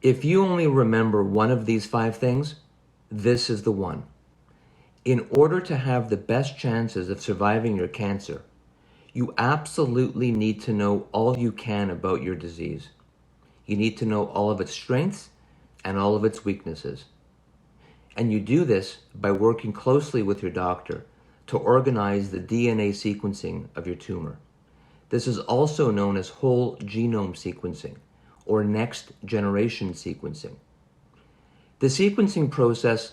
If you only remember one of these 5 things, this is the one. In order to have the best chances of surviving your cancer, you absolutely need to know all you can about your disease. You need to know all of its strengths and all of its weaknesses. And you do this by working closely with your doctor to organize the DNA sequencing of your tumor. This is also known as whole genome sequencing or next generation sequencing. The sequencing process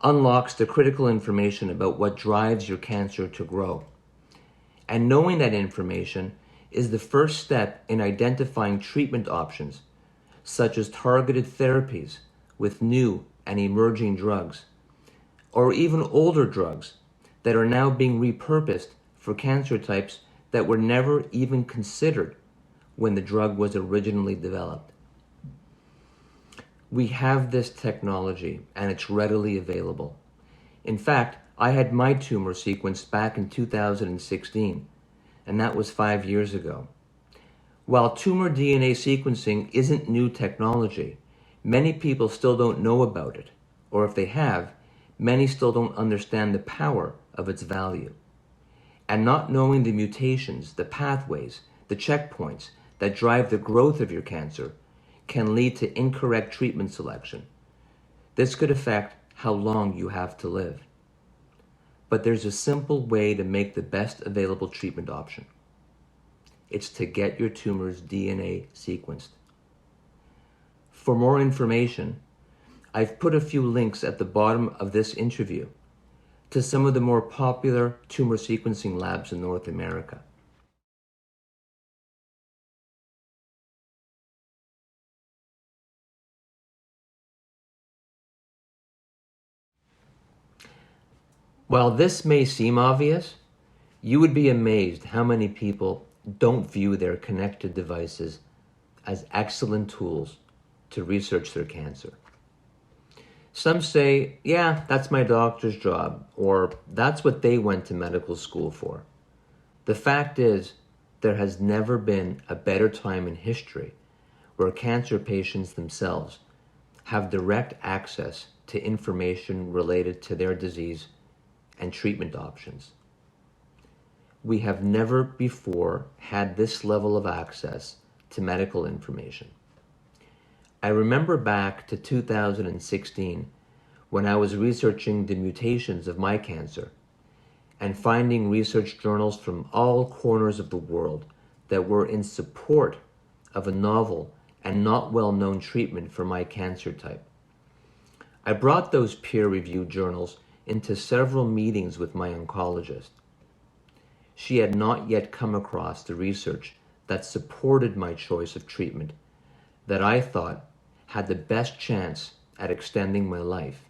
unlocks the critical information about what drives your cancer to grow. And knowing that information is the first step in identifying treatment options, such as targeted therapies with new and emerging drugs, or even older drugs that are now being repurposed for cancer types that were never even considered when the drug was originally developed. We have this technology and it's readily available. In fact, I had my tumor sequenced back in 2016, and that was 5 years ago. While tumor DNA sequencing isn't new technology, many people still don't know about it, or if they have, many still don't understand the power of its value. And not knowing the mutations, the pathways, the checkpoints that drive the growth of your cancer can lead to incorrect treatment selection. This could affect how long you have to live. But there's a simple way to make the best available treatment option. It's to get your tumor's DNA sequenced. For more information, I've put a few links at the bottom of this interview to some of the more popular tumor sequencing labs in North America. While this may seem obvious, you would be amazed how many people don't view their connected devices as excellent tools to research their cancer. Some say, yeah, that's my doctor's job, or that's what they went to medical school for. The fact is, there has never been a better time in history where cancer patients themselves have direct access to information related to their disease and treatment options. We have never before had this level of access to medical information. I remember back to 2016 when I was researching the mutations of my cancer and finding research journals from all corners of the world that were in support of a novel and not well-known treatment for my cancer type. I brought those peer-reviewed journals into several meetings with my oncologist. She had not yet come across the research that supported my choice of treatment that I thought had the best chance at extending my life.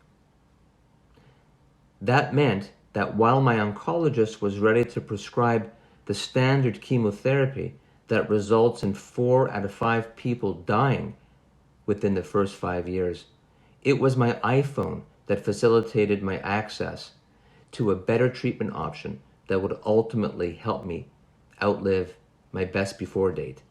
That meant that while my oncologist was ready to prescribe the standard chemotherapy that results in 4 out of 5 people dying within the first 5 years, it was my iPhone that facilitated my access to a better treatment option that would ultimately help me outlive my best before date.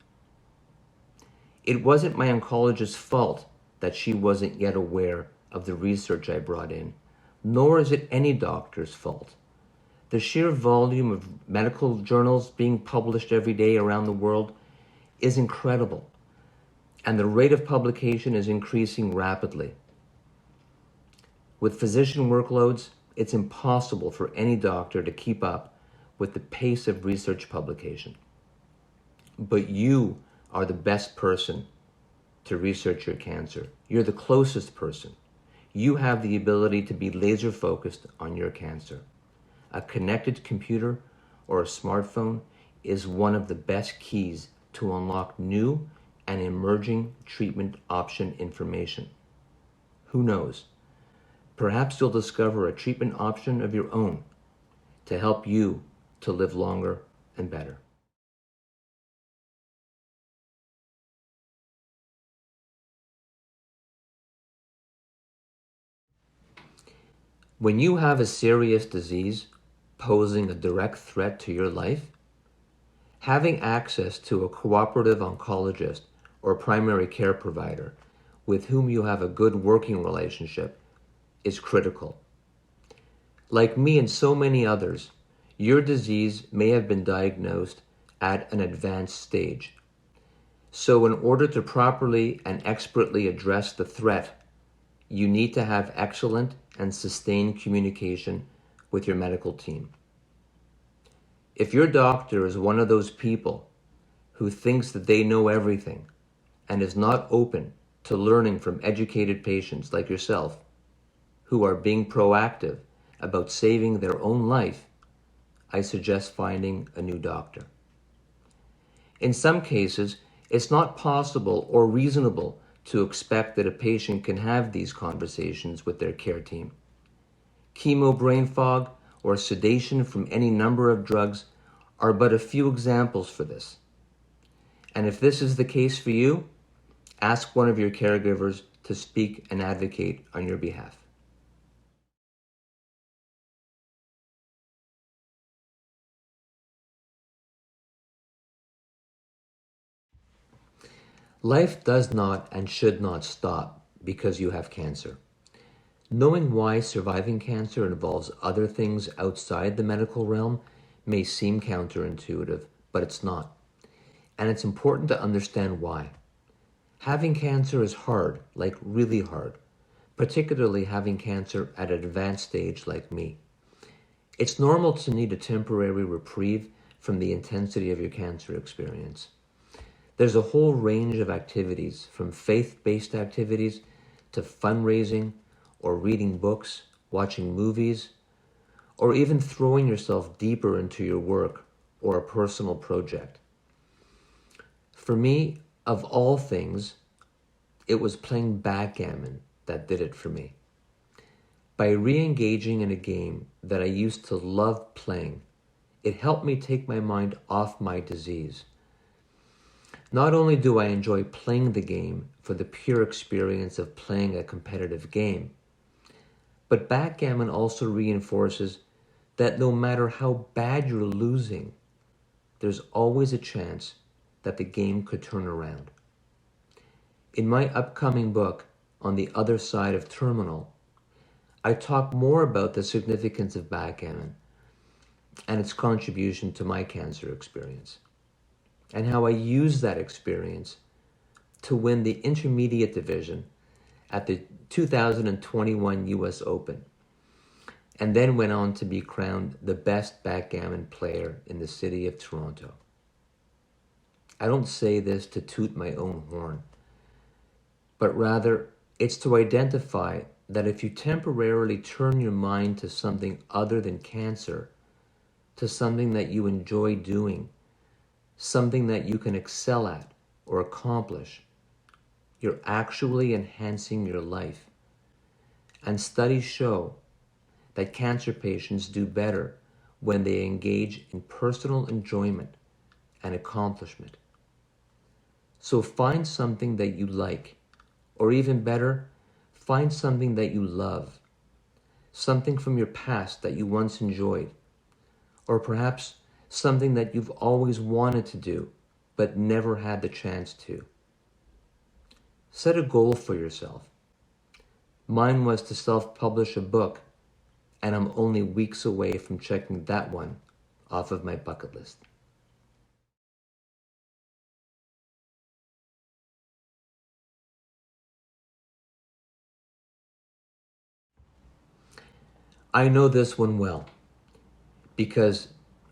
It wasn't my oncologist's fault that she wasn't yet aware of the research I brought in, nor is it any doctor's fault. The sheer volume of medical journals being published every day around the world is incredible, and the rate of publication is increasing rapidly. With physician workloads, it's impossible for any doctor to keep up with the pace of research publication. But you are the best person to research your cancer. You're the closest person. You have the ability to be laser focused on your cancer. A connected computer or a smartphone is one of the best keys to unlock new and emerging treatment option information. Who knows? Perhaps you'll discover a treatment option of your own to help you to live longer and better. When you have a serious disease posing a direct threat to your life, having access to a cooperative oncologist or primary care provider with whom you have a good working relationship is critical. Like me and so many others, your disease may have been diagnosed at an advanced stage. So in order to properly and expertly address the threat, you need to have excellent and sustained communication with your medical team. If your doctor is one of those people who thinks that they know everything and is not open to learning from educated patients like yourself, who are being proactive about saving their own life, I suggest finding a new doctor. In some cases, it's not possible or reasonable to expect that a patient can have these conversations with their care team. Chemo brain fog or sedation from any number of drugs are but a few examples for this. And if this is the case for you, ask one of your caregivers to speak and advocate on your behalf. Life does not and should not stop because you have cancer. Knowing why surviving cancer involves other things outside the medical realm may seem counterintuitive, but it's not. And it's important to understand why. Having cancer is hard, like really hard, particularly having cancer at an advanced stage like me. It's normal to need a temporary reprieve from the intensity of your cancer experience. There's a whole range of activities, from faith-based activities to fundraising or reading books, watching movies, or even throwing yourself deeper into your work or a personal project. For me, of all things, it was playing backgammon that did it for me. By re-engaging in a game that I used to love playing, it helped me take my mind off my disease. Not only do I enjoy playing the game for the pure experience of playing a competitive game, but backgammon also reinforces that no matter how bad you're losing, there's always a chance that the game could turn around. In my upcoming book, On the Other Side of Terminal, I talk more about the significance of backgammon and its contribution to my cancer experience, and how I used that experience to win the intermediate division at the 2021 US Open, and then went on to be crowned the best backgammon player in the city of Toronto. I don't say this to toot my own horn, but rather it's to identify that if you temporarily turn your mind to something other than cancer, to something that you enjoy doing, something that you can excel at or accomplish, you're actually enhancing your life. And studies show that cancer patients do better when they engage in personal enjoyment and accomplishment. So find something that you like, or even better, find something that you love, something from your past that you once enjoyed, or perhaps something that you've always wanted to do but never had the chance to. Set a goal for yourself. Mine was to self-publish a book, and I'm only weeks away from checking that one off of my bucket list. I know this one well, because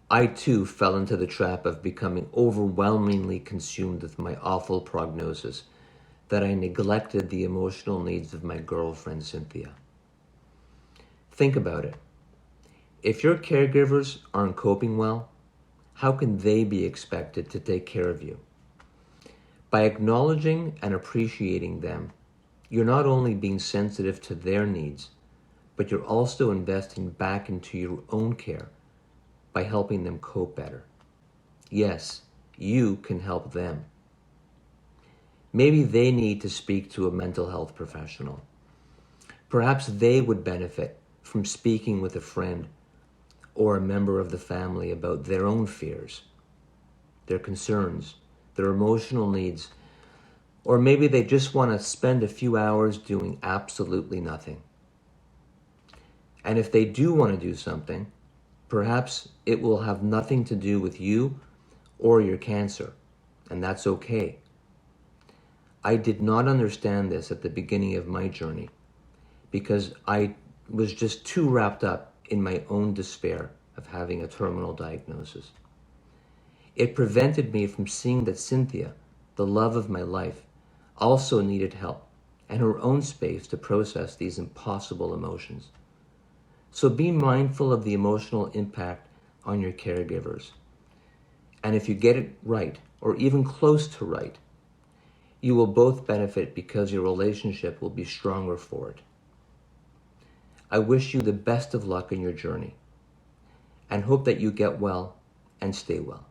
I too fell into the trap of becoming overwhelmingly consumed with my awful prognosis that I neglected the emotional needs of my girlfriend, Cynthia. Think about it. If your caregivers aren't coping well, how can they be expected to take care of you? By acknowledging and appreciating them, you're not only being sensitive to their needs, but you're also investing back into your own care by helping them cope better. Yes, you can help them. Maybe they need to speak to a mental health professional. Perhaps they would benefit from speaking with a friend or a member of the family about their own fears, their concerns, their emotional needs, Or maybe they just want to spend a few hours doing absolutely nothing. And if they do want to do something, perhaps it will have nothing to do with you or your cancer, and that's okay. I did not understand this at the beginning of my journey because I was just too wrapped up in my own despair of having a terminal diagnosis. It prevented me from seeing that Cynthia, the love of my life, also needed help and her own space to process these impossible emotions. So be mindful of the emotional impact on your caregivers. And if you get it right, or even close to right, you will both benefit because your relationship will be stronger for it. I wish you the best of luck in your journey and hope that you get well and stay well.